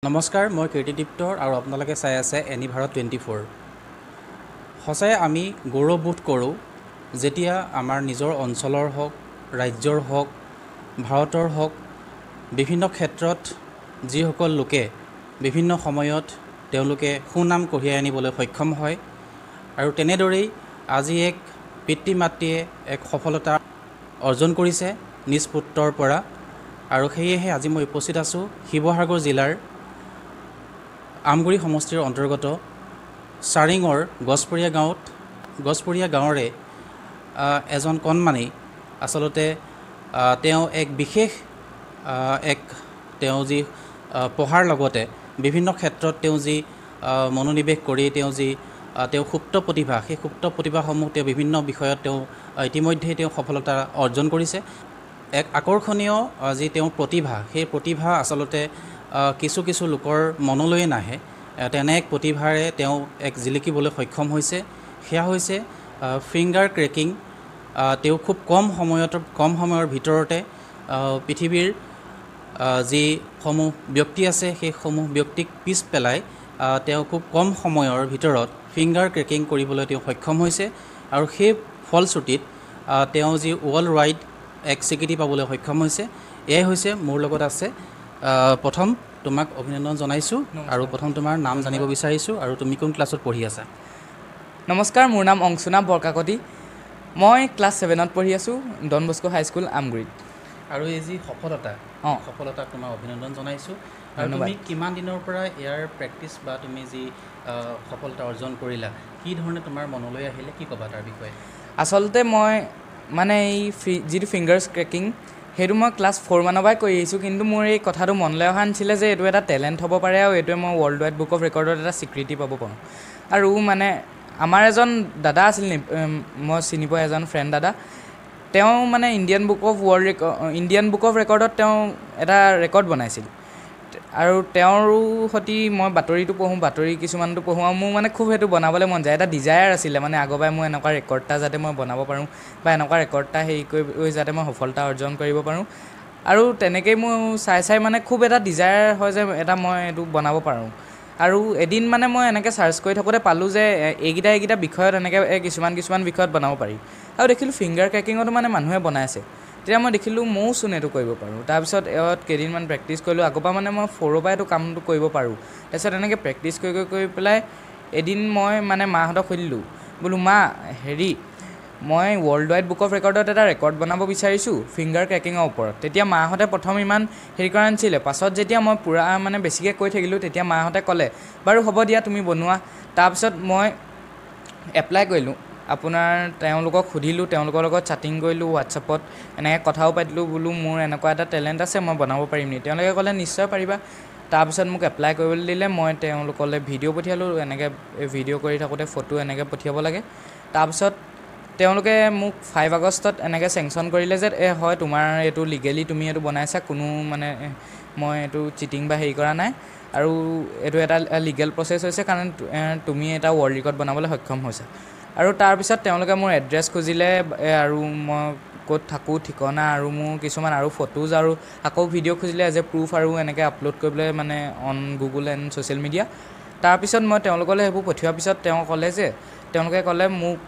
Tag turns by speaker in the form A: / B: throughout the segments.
A: নমস্কাৰ, মই কীৰ্তিদীপ্ত আৰু আপোনালোকে চাই আছে এনি ভাৰত 24। সঁচাই আমি গৌৰৱবোধ কৰোঁ যেতিয়া আমাৰ নিজৰ অঞ্চলৰ হওক, ৰাজ্যৰ হওক, ভাৰতৰ হওক, বিভিন্ন ক্ষেত্ৰত যিসকল লোকে বিভিন্ন সময়ত তেওঁলোকে সুনাম কঢ়িয়াই আনিবলৈ সক্ষম হয় আৰু তেনেদৰেই আজি এক পিতৃ মাতৃয়ে এক সফলতা অৰ্জন কৰিছে নিজ পুত্ৰৰ পৰা। আৰু সেয়েহে আজি মই উপস্থিত আছোঁ শিৱসাগৰ জিলাৰ আমগুৰি সমষ্টিৰ অন্তৰ্গত চাৰিঙৰ গছপৰীয়া গাঁৱৰে এজন কণমানি। আচলতে তেওঁ এক বিশেষ তেওঁ যি পঢ়াৰ লগতে বিভিন্ন ক্ষেত্ৰত তেওঁ যি মনোনিৱেশ কৰি তেওঁ সুপ্ত প্ৰতিভা, সেই সুপ্ত প্ৰতিভাসমূহ তেওঁ বিভিন্ন বিষয়ত ইতিমধ্যেই তেওঁ সফলতা অৰ্জন কৰিছে। এক আকৰ্ষণীয় যি তেওঁৰ প্ৰতিভা, সেই প্ৰতিভা আচলতে কিছু লোকৰ মনলৈয়ে নাহে। তেনে এক প্ৰতিভাৰে তেওঁ এক জিলিকিবলৈ সক্ষম হৈছে। সেয়া হৈছে ফিংগাৰ ক্ৰেকিং। তেওঁ খুব কম সময়ৰ ভিতৰতে পৃথিৱীৰ যিসমূহ ব্যক্তি আছে সেইসমূহ ব্যক্তিক পিছ পেলাই তেওঁ খুব কম সময়ৰ ভিতৰত ফিংগাৰ ক্ৰেকিং কৰিবলৈ তেওঁ সক্ষম হৈছে। আৰু সেই ফলশ্ৰুতিত তেওঁ যি ৱৰ্ল্ড ৱাইড এক স্বীকৃতি পাবলৈ সক্ষম হৈছে। এয়াই হৈছে মোৰ লগত আছে। প্ৰথম তোমাক অভিনন্দন জনাইছোঁ আৰু প্ৰথম তোমাৰ নাম জানিব বিচাৰিছোঁ আৰু তুমি কোন ক্লাছত পঢ়ি আছা?
B: নমস্কাৰ, মোৰ নাম অংশুনা বৰকাকতি। মই ক্লাছ 7ত পঢ়ি আছোঁ, ডন বস্কো হাইস্কুল আমগুৰিত।
A: আৰু এই যি সফলতা তোমাক অভিনন্দন জনাইছোঁ। আৰু তুমি কিমান দিনৰ পৰা ইয়াৰ প্ৰেক্টিচ বা তুমি যি সফলতা অৰ্জন কৰিলা, কি ধৰণে তোমাৰ মনলৈ আহিলে, কি ক'বা তাৰ বিষয়ে?
B: আচলতে মই মানে এই যিটো ফিংগাৰ্ছ ক্ৰেকিং সেইটো মই ক্লাছ 4 মানৰ পৰাই কৰি আহিছোঁ, কিন্তু মোৰ এই কথাটো মনলৈ অহা নাছিলে যে এইটো এটা টেলেণ্ট হ'ব পাৰে আৰু এইটোৱে মই ৱৰ্ল্ড ৱাইড বুক অফ ৰেকৰ্ডত এটা স্বীকৃতি পাব পাৰোঁ। আৰু মানে আমাৰ এজন দাদা আছিল, মই চিনি পোৱা এজন ফ্ৰেণ্ড দাদা। তেওঁ মানে ইণ্ডিয়ান বুক অফ ৰেকৰ্ডত তেওঁ এটা ৰেকৰ্ড বনাইছিল। আৰু তেওঁৰো সৈতে মই বাতৰি কিছুমানটো পঢ়োঁ আৰু মোৰ মানে খুব সেইটো বনাবলৈ মন যায়। এটা ডিজায়াৰ আছিলে মানে আগৰ পৰাই মোৰ এনেকুৱা ৰেকৰ্ড এটা যাতে মই বনাব পাৰোঁ বা এনেকুৱা ৰেকৰ্ড এটা হেৰি কৰি যাতে মই সফলতা অৰ্জন কৰিব পাৰোঁ। আৰু তেনেকেই মোৰ চাই মানে খুব এটা ডিজায়াৰ হয় যে মই এইটো বনাব পাৰোঁ। আৰু এদিন মানে মই এনেকৈ চাৰ্চ কৰি থাকোঁতে পালোঁ যে এইকেইটা বিষয়ত এনেকৈ কিছুমান বিষয়ত বনাব পাৰি। আৰু দেখিলোঁ ফিংগাৰ ক্ৰেকিঙতো মানে মানুহে বনাইছে। তেতিয়া মই দেখিলোঁ ময়ো চোন এইটো কৰিব পাৰোঁ। তাৰপিছত কেইদিনমান প্ৰেক্টিছ কৰিলোঁ। আগৰ পৰা মানে মই 4ৰ পৰা এইটো কামটো কৰিব পাৰোঁ। তাৰপিছত এনেকৈ প্ৰেক্টিছ কৰি পেলাই এদিন মই মানে মাহঁতক সুধিলোঁ, বোলো মা মই ৱৰ্ল্ড ৱাইড বুক অফ ৰেকৰ্ডত এটা ৰেকৰ্ড বনাব বিচাৰিছোঁ ফিংগাৰ ক্ৰেকিঙৰ ওপৰত। তেতিয়া মাহঁতে প্ৰথম ইমান হেৰি কৰা নাছিলে। পাছত যেতিয়া মই পূৰা মানে বেছিকৈ কৈ থাকিলোঁ তেতিয়া মাহঁতে ক'লে, বাৰু হ'ব দিয়া তুমি বনোৱা। তাৰপিছত মই এপ্লাই কৰিলোঁ। তেওঁলোকক সুধিলোঁ, তেওঁলোকৰ লগত চাটিং কৰিলোঁ হোৱাটছআপত, এনেকৈ কথাও পাতিলোঁ, বোলো মোৰ এনেকুৱা এটা টেলেণ্ট আছে, মই বনাব পাৰিম নি? তেওঁলোকে ক'লে নিশ্চয় পাৰিবা। তাৰপিছত মোক এপ্লাই কৰিবলৈ দিলে। মই তেওঁলোকলৈ ভিডিঅ' পঠিয়ালোঁ। এনেকৈ ভিডিঅ' কৰি থাকোঁতে ফটো এনেকৈ পঠিয়াব লাগে। তাৰপিছত তেওঁলোকে মোক 5 আগষ্টত এনেকৈ চেংচন কৰিলে যে হয় তোমাৰ এইটো লিগেলি তুমি এইটো বনাইছা, কোনো মানে মই এইটো চিটিং বা হেৰি কৰা নাই, আৰু এইটো এটা লিগেল প্ৰচেছ হৈছে কাৰণ তুমি এটা ৱৰ্ল্ড ৰেকৰ্ড বনাবলৈ সক্ষম হৈছা। আৰু তাৰপিছত তেওঁলোকে মোৰ এড্ৰেছ খুজিলে আৰু মই ক'ত থাকোঁ ঠিকনা আৰু মোৰ কিছুমান আৰু ফটোজ আৰু আকৌ ভিডিঅ' খুজিলে এজ এ প্ৰুফ আৰু এনেকৈ আপলোড কৰিবলৈ মানে on Google and social media. তাৰপিছত মই তেওঁলোকলৈ সেইবোৰ পঠিওৱাৰ পিছত তেওঁলোকে ক'লে মোক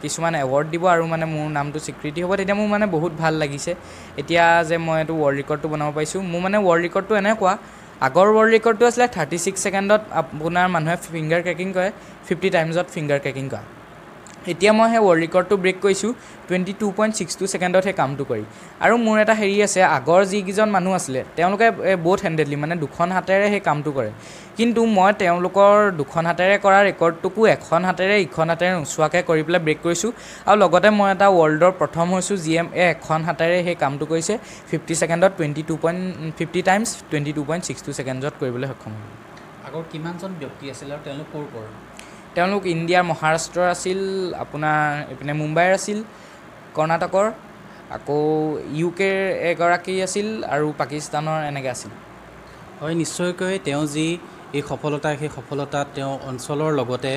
B: কিছুমান এৱাৰ্ড দিব আৰু মানে মোৰ নামটো স্বীকৃতি হ'ব। তেতিয়া মোৰ মানে বহুত ভাল লাগিছে এতিয়া যে মই এইটো ৱৰ্ল্ড ৰেকৰ্ডটো বনাব পাৰিছোঁ। মোৰ মানে ৱৰ্ল্ড ৰেকৰ্ডটো এনেকুৱা, আগৰ ৱৰ্ল্ড ৰেকৰ্ডটো আছিলে 36 ছেকেণ্ডত আপোনাৰ মানুহে ফিংগাৰ ক্ৰেকিং কৰে, 50 টাইমছত ফিংগাৰ ক্ৰেকিং কৰে। এতিয়া মই সেই ৱৰ্ল্ড ৰেকৰ্ডটো ব্ৰেক কৰিছোঁ 22.62 ছেকেণ্ডত সেই কামটো কৰি। আৰু মোৰ এটা হেৰি আছে, আগৰ যিকেইজন মানুহ আছিলে তেওঁলোকে বহুত হেণ্ডেডলি মানে 2খন হাতেৰে সেই কামটো কৰে, কিন্তু মই তেওঁলোকৰ 2খন হাতেৰে কৰা ৰেকৰ্ডটোকো 1খন হাতেৰে ইখন হাতেৰে নোচোৱাকৈ কৰি পেলাই ব্ৰেক কৰিছোঁ। আৰু লগতে মই এটা ৱৰ্ল্ডৰ প্ৰথম হৈছোঁ যিয়ে 1খন হাতেৰে সেই কামটো কৰিছে 50 ছেকেণ্ডত 50 টাইমছ 22.62 ছেকেণ্ডত কৰিবলৈ সক্ষম হ'ল।
A: আগৰ কিমানজন ব্যক্তি আছিল আৰু তেওঁলোক ক'ৰ?
B: তেওঁলোক ইণ্ডিয়াৰ মহাৰাষ্ট্ৰৰ আছিল, আপোনাৰ এইপিনে মুম্বাইৰ আছিল, কৰ্ণাটকৰ, আকৌ UKৰ এগৰাকী আছিল আৰু পাকিস্তানৰ এনেকৈ আছিল।
A: হয়, নিশ্চয়কৈ তেওঁ যি এই সফলতাই সেই সফলতাত তেওঁ অঞ্চলৰ লগতে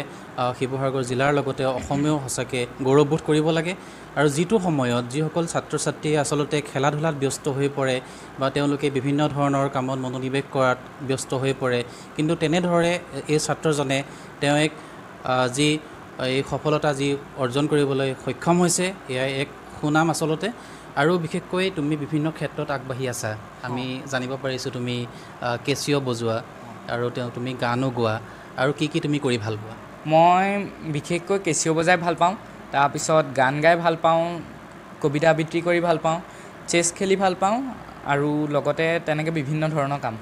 A: শিৱসাগৰ জিলাৰ লগতে অসমেও সঁচাকৈ গৌৰৱবোধ কৰিব লাগে আৰু যিটো সময়ত যিসকল ছাত্ৰ ছাত্ৰীয়ে আচলতে খেলা ধূলাত ব্যস্ত হৈ পৰে বা তেওঁলোকে বিভিন্ন ধৰণৰ কামত মনোনিৱেশ কৰাত ব্যস্ত হৈ পৰে কিন্তু তেনেদৰে এই ছাত্ৰজনে তেওঁ যি এই সফলতা যি অৰ্জন কৰিবলৈ সক্ষম হৈছে এয়াই এক সুনাম আচলতে আৰু বিশেষকৈ তুমি বিভিন্ন ক্ষেত্ৰত আগবাঢ়ি আছা আমি জানিব পাৰিছোঁ তুমি কেচিঅ' বজোৱা আৰু তুমি গানো গোৱা আৰু কি তুমি কৰি ভাল পোৱা
B: মই বিশেষকৈ কেচিঅ' বজাই ভাল পাওঁ তাৰপিছত গান গাই ভাল পাওঁ কবিতা আবৃত্তি কৰি ভাল পাওঁ চেছ খেলি ভাল পাওঁ আৰু লগতে তেনেকৈ বিভিন্ন ধৰণৰ কাম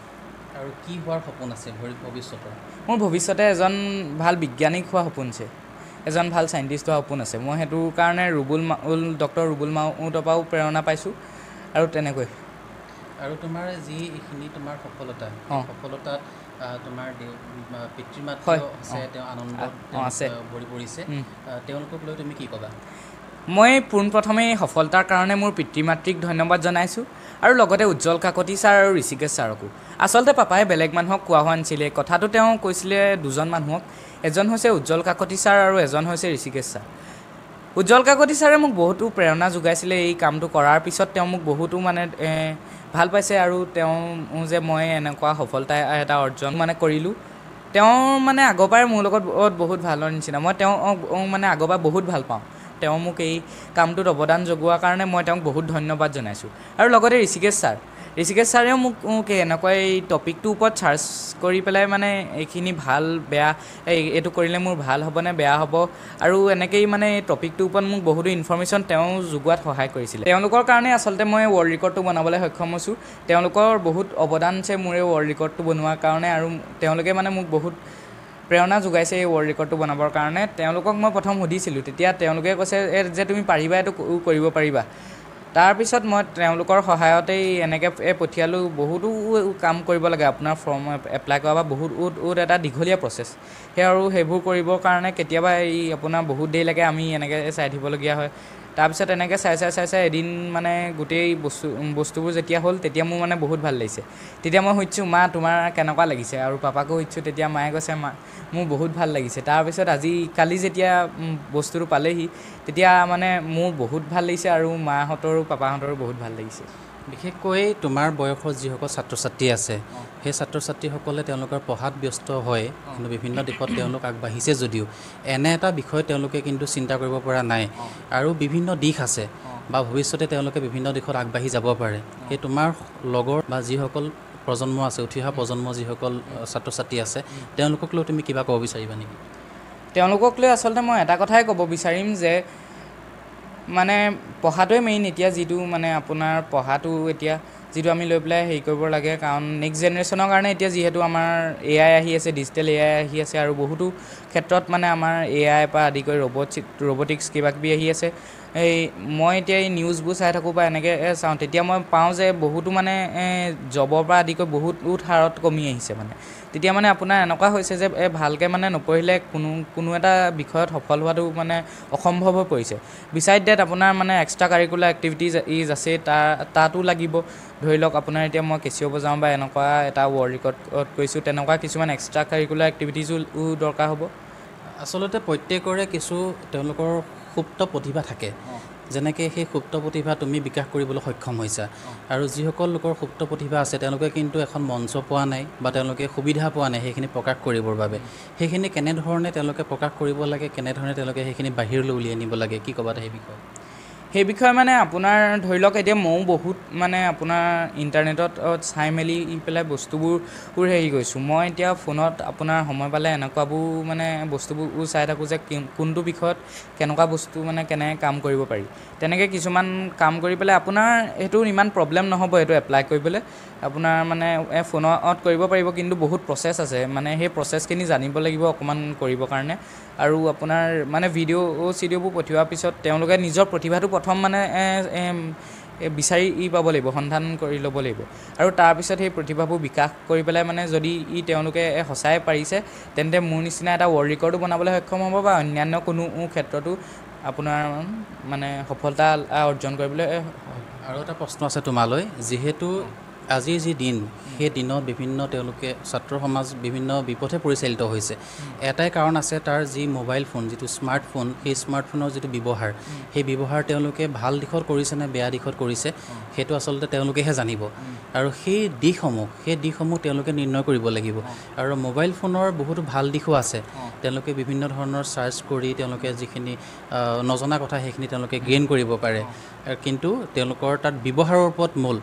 A: আৰু কি হোৱাৰ সপোন আছে ভৱিষ্যতৰ
B: মোৰ ভৱিষ্যতে এজন ভাল বিজ্ঞানিক হোৱা সপোন আছে এজন ভাল চাইণ্টিষ্ট হোৱা সপোন আছে মই সেইটো কাৰণে ডক্টৰ ৰুবুল মাউতৰ পৰাও প্ৰেৰণা পাইছোঁ আৰু তেনেকৈ
A: আৰু তোমাৰ যি এইখিনি তোমাৰ সফলতাত তোমাৰ পিতৃ মাতৃ আছে তেওঁ আনন্দত ভৰি পৰিছে তেওঁলোকক লৈ তুমি কি ক'বা
B: মই পোনপ্ৰথমেই সফলতাৰ কাৰণে মোৰ পিতৃ মাতৃক ধন্যবাদ জনাইছোঁ আৰু লগতে উজ্জ্বল কাকতি ছাৰ আৰু ঋষিকেশ ছাৰকো আচলতে পাপাই বেলেগ মানুহক কোৱা হোৱা নাছিলে কথাটো তেওঁ কৈছিলে দুজন মানুহক এজন হৈছে উজ্জ্বল কাকতি ছাৰ আৰু এজন হৈছে ঋষিকেশ ছাৰ উজ্জ্বল কাকতি ছাৰে মোক বহুতো প্ৰেৰণা যোগাইছিলে এই কামটো কৰাৰ পিছত তেওঁ মোক বহুতো মানে ভাল পাইছে আৰু তেওঁ যে মই এনেকুৱা সফলতা এটা অৰ্জন মানে কৰিলোঁ তেওঁ মানে আগৰ পৰাই মোৰ লগত বহুত ভালৰ নিচিনা মই তেওঁক মানে আগৰ পৰা বহুত ভাল পাওঁ তেওঁ মোক এই কামটোত অৱদান যোগোৱাৰ কাৰণে মই তেওঁক বহুত ধন্যবাদ জনাইছোঁ আৰু লগতে ঋষিকেশ ছাৰেও মোক এনেকুৱা এই টপিকটোৰ ওপৰত চাৰ্চ কৰি পেলাই মানে এইখিনি ভাল বেয়া এইটো কৰিলে মোৰ ভাল হ'বনে বেয়া হ'ব আৰু এনেকেই মানে এই টপিকটোৰ ওপৰত মোক বহুতো ইনফৰ্মেশ্যন তেওঁ যোগোৱাত সহায় কৰিছিলে তেওঁলোকৰ কাৰণে আচলতে মই ৱৰ্ল্ড ৰেকৰ্ডটো বনাবলৈ সক্ষম হৈছোঁ তেওঁলোকৰ বহুত অৱদান আছে মোৰ এই ৱৰ্ল্ড ৰেকৰ্ডটো বনোৱাৰ কাৰণে আৰু তেওঁলোকে মানে মোক বহুত প্ৰেৰণা যোগাইছে এই ৱৰ্ল্ড ৰেকৰ্ডটো বনাবৰ কাৰণে তেওঁলোকক মই প্ৰথম সুধিছিলোঁ তেতিয়া তেওঁলোকে কৈছে যে তুমি পাৰিবা এইটো কৰিব পাৰিবা তাৰপিছত মই তেওঁলোকৰ সহায়তেই এনেকৈ পঠিয়ালোঁ বহুতো কাম কৰিব লাগে আপোনাৰ ফৰ্ম এপ্লাই কৰা বা বহুত এটা দীঘলীয়া প্ৰচেছ আৰু সেইবোৰ কৰিবৰ কাৰণে কেতিয়াবা এই আপোনাৰ বহুত দেৰিলৈকে আমি এনেকৈ চাই থাকিবলগীয়া হয় তাৰপিছত এনেকৈ চাই এদিন মানে গোটেই বস্তুবোৰ যেতিয়া হ'ল তেতিয়া মোৰ মানে বহুত ভাল লাগিছে তেতিয়া মই সুধিছোঁ মা তোমাৰ কেনেকুৱা লাগিছে আৰু পাপাকো সুধিছোঁ তেতিয়া মায়ে কৈছে মা মোৰ বহুত ভাল লাগিছে তাৰপিছত কালি যেতিয়া বস্তুটো পালেহি তেতিয়া মানে মোৰ বহুত ভাল লাগিছে আৰু মাহঁতৰো পাপাহঁতৰো বহুত ভাল লাগিছে
A: বিশেষকৈ তোমাৰ বয়সৰ যিসকল ছাত্ৰ ছাত্ৰী আছে সেই ছাত্ৰ ছাত্ৰীসকলে তেওঁলোকৰ পঢ়াত ব্যস্ত হয় কিন্তু বিভিন্ন দিশত তেওঁলোক আগবাঢ়িছে যদিও এনে এটা বিষয় তেওঁলোকে কিন্তু চিন্তা কৰিব পৰা নাই আৰু বিভিন্ন দিশ আছে বা ভৱিষ্যতে তেওঁলোকে বিভিন্ন দিশত আগবাঢ়ি যাব পাৰে সেই তোমাৰ লগৰ বা যিসকল প্ৰজন্ম আছে উঠি অহা প্ৰজন্ম যিসকল ছাত্ৰ ছাত্ৰী আছে তেওঁলোকক লৈ তুমি কিবা ক'ব বিচাৰিবা নেকি
B: তেওঁলোকক লৈ আচলতে মই এটা কথাই ক'ব বিচাৰিম যে মানে পঢ়াটোৱে মেইন এতিয়া যিটো মানে আপোনাৰ পঢ়াটো এতিয়া যিটো আমি লৈ পেলাই হেৰি কৰিব লাগে কাৰণ নেক্সট জেনেৰেশ্যনৰ কাৰণে এতিয়া যিহেতু আমাৰ AI আহি আছে ডিজিটেল AI আহি আছে আৰু বহুতো ক্ষেত্ৰত মানে আমাৰ AI পৰা আদি কৰি ৰবটিক্স কিবাকিবি আহি আছে মই এতিয়া এই নিউজবোৰ চাই থাকোঁ বা এনেকৈ চাওঁ তেতিয়া মই পাওঁ যে বহুতো মানে জবৰ পৰা আদি কৰি বহুত হাৰত কমি আহিছে মানে তেতিয়া মানে আপোনাৰ এনেকুৱা হৈছে যে ভালকৈ মানে নপঢ়িলে কোনো এটা বিষয়ত সফল হোৱাটো মানে অসম্ভৱ হৈ পৰিছে বিচাইড ডেট আপোনাৰ মানে এক্সট্ৰা কাৰিকুলাৰ এক্টিভিটিজ আছে তাতো লাগিব ধৰি লওক আপোনাৰ এতিয়া মই কেচিঅ' বজাওঁ বা এনেকুৱা এটা ৱৰ্ল্ড ৰেকৰ্ড কৰিছোঁ তেনেকুৱা কিছুমান এক্সট্ৰা কাৰিকুলাৰ এক্টিভিটিজো দৰকাৰ হ'ব
A: আচলতে প্ৰত্যেকৰে কিছু তেওঁলোকৰ সুপ্ত প্ৰতিভা থাকে যেনেকৈ সেই সুপ্ত প্ৰতিভা তুমি বিকাশ কৰিবলৈ সক্ষম হৈছা আৰু যিসকল লোকৰ সুপ্ত প্ৰতিভা আছে তেওঁলোকে কিন্তু এখন মঞ্চ পোৱা নাই বা তেওঁলোকে সুবিধা পোৱা নাই সেইখিনি প্ৰকাশ কৰিবৰ বাবে সেইখিনি কেনেধৰণে তেওঁলোকে প্ৰকাশ কৰিব লাগে কেনেধৰণে তেওঁলোকে সেইখিনি বাহিৰলৈ উলিয়াই নিব লাগে কি ক'বা সেই বিষয়ে
B: মানে আপোনাৰ ধৰি লওক এতিয়া ময়ো বহুত মানে আপোনাৰ ইণ্টাৰনেটত চাই মেলি পেলাই বস্তুবোৰ হেৰি কৰিছোঁ মই এতিয়া ফোনত আপোনাৰ সময় পালে এনেকুৱাবোৰ মানে বস্তুবোৰ চাই থাকোঁ যে কোনটো বিষয়ত কেনেকুৱা বস্তু মানে কেনেকৈ কাম কৰিব পাৰি তেনেকৈ কিছুমান কাম কৰি পেলাই আপোনাৰ সেইটো ইমান প্ৰব্লেম নহ'ব এইটো এপ্লাই কৰিবলৈ আপোনাৰ মানে ফোনত কৰিব পাৰিব কিন্তু বহুত প্ৰচেছ আছে মানে সেই প্ৰচেছখিনি জানিব লাগিব অকণমান কৰিবৰ কাৰণে আৰু আপোনাৰ মানে চিডিঅ'বোৰ পঠিওৱাৰ পিছত তেওঁলোকে নিজৰ প্ৰতিভাটো প্ৰথম মানে বিচাৰি পাব লাগিব সন্ধান কৰি ল'ব লাগিব আৰু তাৰপিছত সেই প্ৰতিভাবোৰ বিকাশ কৰি পেলাই মানে যদি তেওঁলোকে সঁচাই পাৰিছে তেন্তে মোৰ নিচিনা এটা ৱৰ্ল্ড ৰেকৰ্ডো বনাবলৈ সক্ষম হ'ব বা অন্যান্য কোনো ক্ষেত্ৰতো আপোনাৰ মানে সফলতা অৰ্জন কৰিবলৈ
A: আৰু এটা প্ৰশ্ন আছে তোমালৈ যিহেতু আজিৰ যি দিন সেই দিনত বিভিন্ন তেওঁলোকে ছাত্ৰ সমাজ বিভিন্ন বিপথে পৰিচালিত হৈছে এটাই কাৰণ আছে তাৰ যি মোবাইল ফোন যিটো স্মাৰ্টফোন সেই স্মাৰ্টফোনৰ যিটো ব্যৱহাৰ সেই ব্যৱহাৰ তেওঁলোকে ভাল দিশত কৰিছে নে বেয়া দিশত কৰিছে সেইটো আচলতে তেওঁলোকেহে জানিব আৰু সেই দিশসমূহ তেওঁলোকে নিৰ্ণয় কৰিব লাগিব আৰু মোবাইল ফোনৰ বহুতো ভাল দিশো আছে তেওঁলোকে বিভিন্ন ধৰণৰ চাৰ্চ কৰি তেওঁলোকে যিখিনি নজনা কথা সেইখিনি তেওঁলোকে গেইন কৰিব পাৰে কিন্তু তেওঁলোকৰ তাত ব্যৱহাৰৰ ওপৰত মূল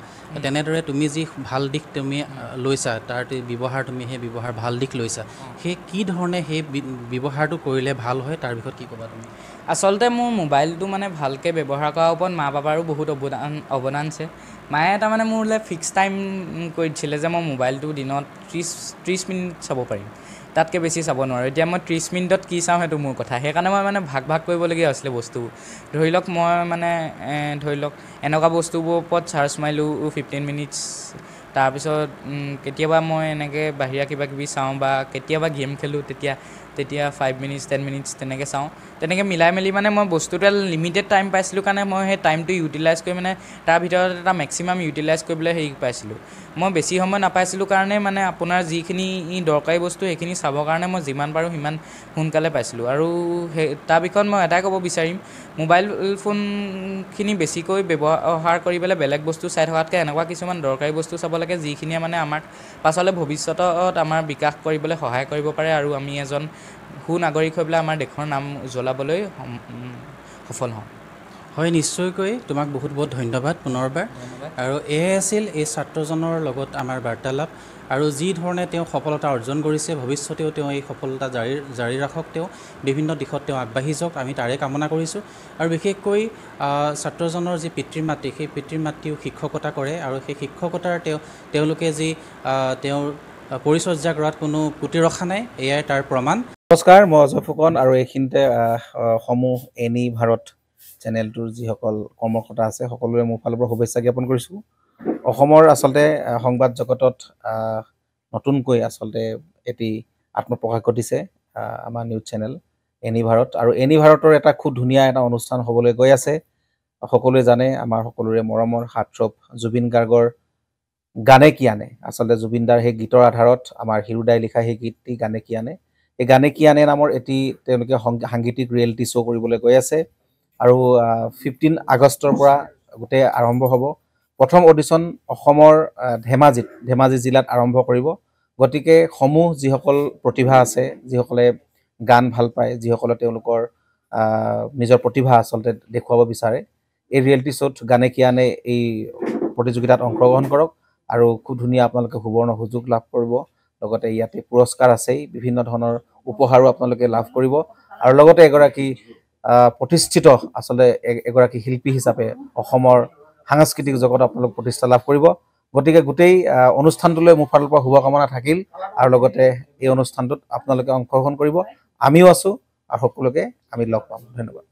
A: তেনেদৰে তুমি যি ভাল দিশ তুমি লৈছা তাৰ ব্যৱহাৰ তুমি সেই ব্যৱহাৰ ভাল দিশ লৈছা সেই কি ধৰণে সেই ব্যৱহাৰটো কৰিলে ভাল হয় তাৰ বিষয়ত কি ক'বা তুমি
B: আচলতে মোৰ মোবাইলটো মানে ভালকৈ ব্যৱহাৰ কৰাৰ ওপৰত মা পাপাৰো বহুত অৱদান আছে মায়ে তাৰমানে মোৰলৈ ফিক্স টাইম কৰি দিছিলে যে মই মোবাইলটো দিনত 30 মিনিট চাব পাৰিম তাতকৈ বেছি চাব নোৱাৰোঁ এতিয়া মই 30 মিনিটত কি চাওঁ সেইটো মোৰ কথা সেইকাৰণে মই মানে ভাগ কৰিবলগীয়া হৈছিলে বস্তুবোৰ ধৰি লওক মই মানে এনেকুৱা বস্তুবোৰৰ ওপৰত চাৰ্জ মাৰিলোঁ 15 মিনিটছ তাৰপিছত কেতিয়াবা মই এনেকৈ বাহিৰা কিবা কিবি চাওঁ বা কেতিয়াবা গেম খেলোঁ তেতিয়া 5 মিনিটছ 10 মিনিটছ তেনেকৈ চাওঁ তেনেকৈ মিলাই মেলি মানে মই বস্তুটো লিমিটেড টাইম পাইছিলোঁ কাৰণে মই সেই টাইমটো ইউটিলাইজ কৰি মানে তাৰ ভিতৰত এটা মেক্সিমাম ইউটিলাইজ কৰিবলৈ হেৰি পাইছিলোঁ মই বেছি সময় নাপাইছিলোঁ কাৰণে মানে আপোনাৰ যিখিনি দৰকাৰী বস্তু সেইখিনি চাবৰ কাৰণে মই যিমান পাৰোঁ সিমান সোনকালে পাইছিলোঁ আৰু সেই তাৰ বিষয়ত মই এটাই ক'ব বিচাৰিম মোবাইল ফোনখিনি বেছিকৈ ব্যৱহাৰ কৰি পেলাই বেলেগ বস্তু চাই থকাতকৈ এনেকুৱা কিছুমান দৰকাৰী বস্তু চাব লাগে যিখিনিয়ে মানে আমাক পাছলৈ ভৱিষ্যতত আমাৰ বিকাশ কৰিবলৈ সহায় কৰিব পাৰে আৰু আমি এজন সুনাগৰিক হৈ পেলাই আমাৰ দেশৰ নাম উজ্বলাবলৈ সফল হওঁ
A: হয় নিশ্চয়কৈ তোমাক বহুত বহুত ধন্যবাদ পুনৰবাৰ আৰু এয়াই আছিল এই ছাত্ৰজনৰ লগত আমাৰ বাৰ্তালাপ আৰু যি ধৰণে তেওঁ সফলতা অৰ্জন কৰিছে ভৱিষ্যতেও তেওঁ এই সফলতা জাৰি ৰাখক তেওঁ বিভিন্ন দিশত তেওঁ আগবাঢ়ি যাওক আমি তাৰে কামনা কৰিছোঁ আৰু বিশেষকৈ ছাত্ৰজনৰ যি পিতৃ মাতৃ সেই পিতৃ মাতৃও শিক্ষকতা কৰে আৰু সেই শিক্ষকতাৰ তেওঁলোকে যি তেওঁৰ পৰিচৰ্যা কৰাত কোনো পুতি ৰখা নাই এয়াই তাৰ প্ৰমাণ
C: নমস্কাৰ মই অজয় ফুকন আৰু এইখিনিতে সমূহ এনি ভাৰত চেনেলটোৰ যিসকল কৰ্মকৰ্তা আছে সকলোৰে মোৰ ফালৰ পৰা শুভেচ্ছা জ্ঞাপন কৰিছোঁ অসমৰ আচলতে সংবাদ জগতত নতুনকৈ আচলতে এটি আত্মপ্ৰকাশ ঘটিছে আমাৰ নিউজ চেনেল এনি ভাৰত আৰু এনি ভাৰতৰ এটা খুব ধুনীয়া এটা অনুষ্ঠান হ'বলৈ গৈ আছে সকলোৱে জানে আমাৰ সকলোৰে মৰমৰ হাৰ্টথ্ৰব জুবিন গাৰ্গৰ গানে কি আনে আচলতে জুবিনদাৰ সেই গীতৰ আধাৰত আমাৰ হিৰুদাই লিখা সেই গীতটি গানে কি আনে এই গানে কি আনে নামৰ এটি তেওঁলোকে সাংগীতিক ৰিয়েলিটি শ্ব' কৰিবলৈ গৈ আছে আৰু 15 আগষ্টৰ পৰা গোটেই আৰম্ভ হ'ব প্ৰথম অডিশ্যন অসমৰ ধেমাজি জিলাত আৰম্ভ কৰিব গতিকে সমূহ যিসকল প্ৰতিভা আছে যিসকলে গান ভাল পায় যিসকলে তেওঁলোকৰ নিজৰ প্ৰতিভা আচলতে দেখুৱাব বিচাৰে এই ৰিয়েলিটি শ্ব'ত গানে কি আনে এই প্ৰতিযোগিতাত অংশগ্ৰহণ কৰক আৰু খুব ধুনীয়া আপোনালোকে সুবৰ্ণ সুযোগ লাভ কৰিব লগতে ইয়াতে পুৰস্কাৰ আছেই বিভিন্ন ধৰণৰ উপহাৰো আপোনালোকে লাভ কৰিব আৰু লগতে এগৰাকী প্ৰতিষ্ঠিত আচলতে এগৰাকী শিল্পী হিচাপে অসমৰ সাংস্কৃতিক জগতত আপোনালোক প্ৰতিষ্ঠা লাভ কৰিব গতিকে গোটেই অনুষ্ঠানটোলৈ মোৰ ফালৰ পৰা শুভকামনা থাকিল আৰু লগতে এই অনুষ্ঠানটোত আপোনালোকে অংশগ্ৰহণ কৰিব আমিও আছোঁ আৰু সকলোকে আমি লগ পাম ধন্যবাদ